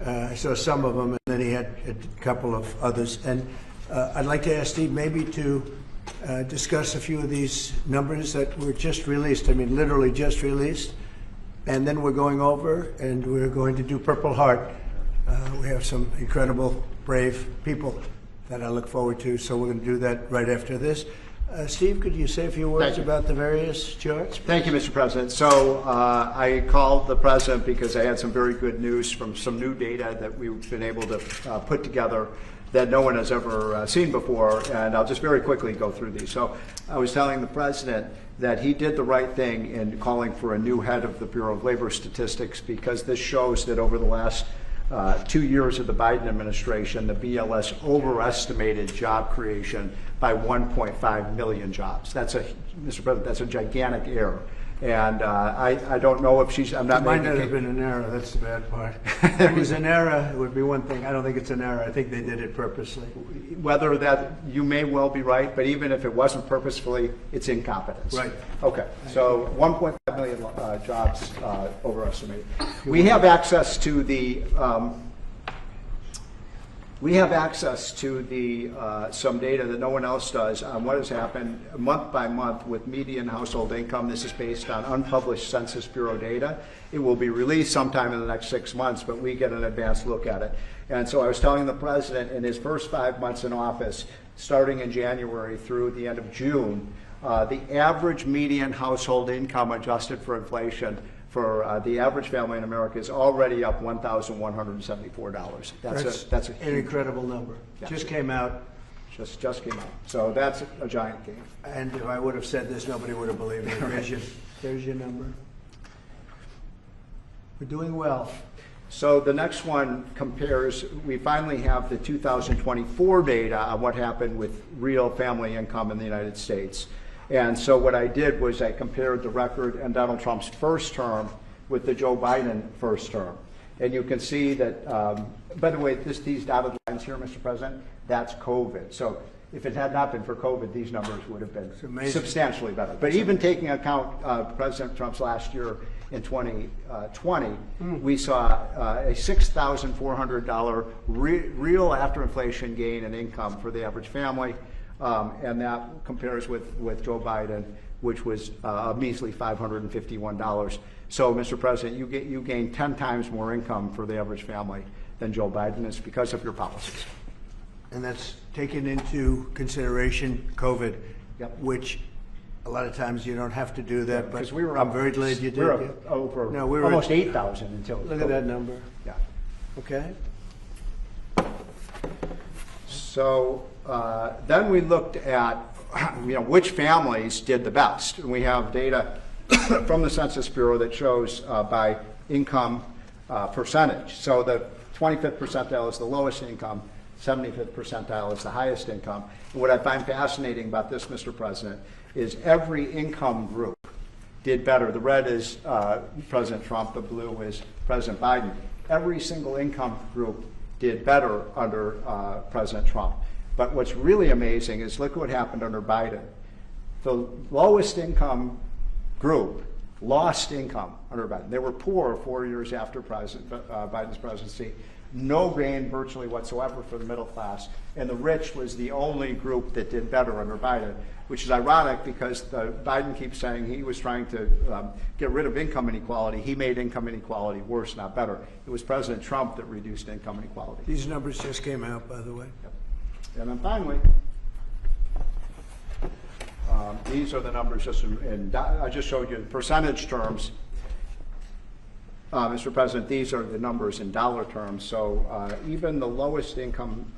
I saw some of them, and then he had a couple of others. And I'd like to ask Steve maybe to discuss a few of these numbers that were just released. I mean, literally just released. And then we're going over, and we're going to do Purple Heart. We have some incredible, brave people that I look forward to, so we're going to do that right after this. Steve, could you say a few words about the various charts? Thank you, Mr. President. So I called the President because I had some very good news from some new data that we've been able to put together that no one has ever seen before, and I'll just very quickly go through these. So I was telling the President that he did the right thing in calling for a new head of the Bureau of Labor Statistics, because this shows that over the last 2 years of the Biden administration, the BLS overestimated job creation by 1.5 million jobs. That's a, Mr. President, that's a gigantic error. And I don't know if she's, I'm not making it. Might not have been an error, that's the bad part. If it was an error, it would be one thing. I don't think it's an error. I think they did it purposely. Whether that, you may well be right, but even if it wasn't purposefully, it's incompetence. Right. Okay, so 1.5 million jobs overestimated. We have access to the some data that no one else does on what has happened month by month with median household income. This is based on unpublished Census Bureau data. It will be released sometime in the next 6 months, but we get an advanced look at it. And so I was telling the President, in his first 5 months in office, starting in January through the end of June, the average median household income adjusted for inflation for the average family in America is already up $1,174. That's an incredible number. Yeah. Just came out. Just came out. So that's a giant gain. And if I would have said this, nobody would have believed me. There's your number. We're doing well. So the next one compares, we finally have the 2024 data on what happened with real family income in the United States. And so what I did was I compared the record in Donald Trump's first term with the Joe Biden first term. And you can see that, by the way, these dotted lines here, Mr. President, that's COVID. So if it had not been for COVID, these numbers would have been substantially better. But even taking account President Trump's last year in 2020, we saw a $6,400 real after inflation gain in income for the average family. And that compares with Joe Biden, which was a measly $551. So, Mr. President, you gain 10 times more income for the average family than Joe Biden is because of your policies. And that's taken into consideration COVID, yep. Which a lot of times you don't have to do that. Because but I'm very glad you did. We were almost 8,000 until look COVID. At that number. Yeah. Okay. So then we looked at which families did the best. And we have data from the Census Bureau that shows by income percentage. So the 25th percentile is the lowest income, 75th percentile is the highest income. And what I find fascinating about this, Mr. President, is every income group did better. The red is President Trump, the blue is President Biden. Every single income group did better under President Trump. But what's really amazing is look what happened under Biden. The lowest income group lost income under Biden. They were poor 4 years after Biden's presidency. No gain virtually whatsoever for the middle class. And the rich was the only group that did better under Biden, which is ironic because Biden keeps saying he was trying to get rid of income inequality. He made income inequality worse, not better. It was President Trump that reduced income inequality. These numbers just came out, by the way. Yep. And then finally, these are the numbers just I just showed you in percentage terms. Mr. President, these are the numbers in dollar terms. So even the lowest income,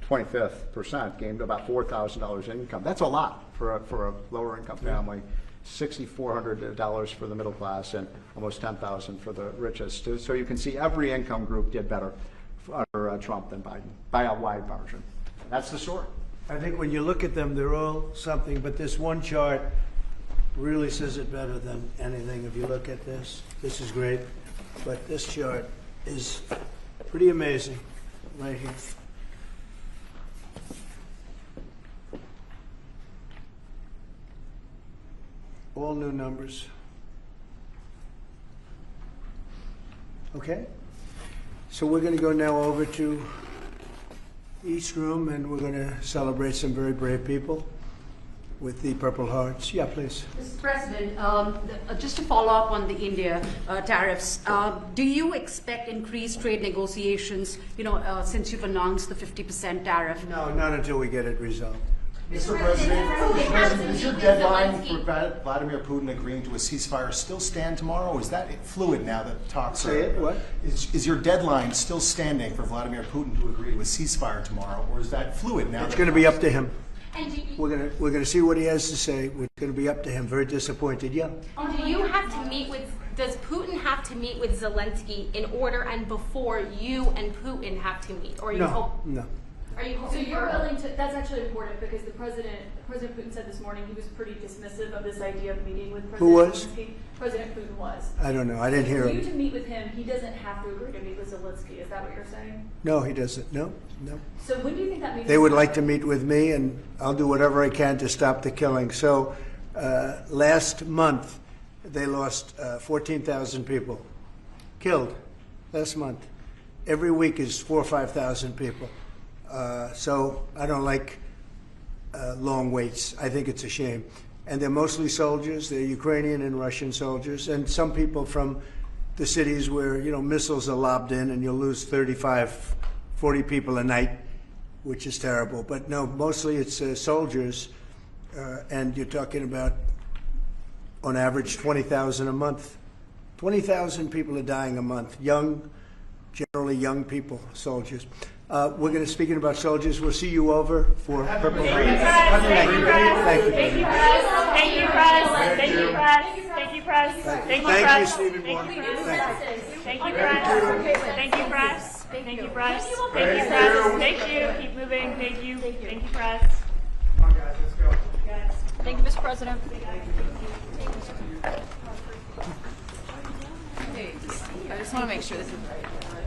25th percent, gained about $4,000 in income. That's a lot for a lower income family. $6,400 for the middle class and almost $10,000 for the richest. So you can see every income group did better under Trump than Biden by a wide margin. That's the story. I think when you look at them, they're all something, but this one chart really says it better than anything. If you look at this is great, but this chart is pretty amazing right here. All new numbers. Okay? So we're going to go now over to East Room, and we're going to celebrate some very brave people with the Purple Hearts. Yeah, please. Mr. President, just to follow up on the India tariffs, do you expect increased trade negotiations, since you've announced the 50% tariff? No, not until we get it resolved. Mr. President, is your deadline for Vladimir Putin agreeing to a ceasefire still stand tomorrow, or is that fluid now that talks are... Say it, what? Is your deadline still standing for Vladimir Putin to agree to a ceasefire tomorrow, or is that fluid now? It's going to be up to him. We're going to see what he has to say. It's going to be up to him. Very disappointed, yeah. Do you have to meet with, does Putin have to meet with Zelensky in order and before you and Putin have to meet? Or are you No. Are you So you're willing to, that's actually important because President Putin said this morning he was pretty dismissive of this idea of meeting with President Who was? Zelensky. President Putin was. I don't know. I didn't hear For you him. to meet with him, he doesn't have to agree to meet with Zelensky. Is that what you're saying? No, he doesn't. No. So when do you think that meeting? They would like to meet with me, and I'll do whatever I can to stop the killing. So last month, they lost 14,000 people killed last month. Every week is 4,000 or 5,000 people. So I don't like long waits. I think it's a shame. And they're mostly soldiers. They're Ukrainian and Russian soldiers, and some people from the cities where, missiles are lobbed in and you'll lose 35, 40 people a night, which is terrible. But no, mostly it's soldiers, and you're talking about, on average, 20,000 a month. 20,000 people are dying a month. Generally young people, soldiers. We're going to, speaking about soldiers, we'll see you over for Purple Hearts. Thank you, press. Thank you. Thank you, press. Thank you, press. Thank you, press. Thank you, press. Thank you, Thank you, press. Stephen Thank Warren. you, Thank you. Thank you, press. Thank you, press. Thank you, press. Thank you, press. Thank you. Keep moving. Thank you. Thank you, press. Come on, guys, let's go. Thank you, Mr. President. I just want to make sure this is right.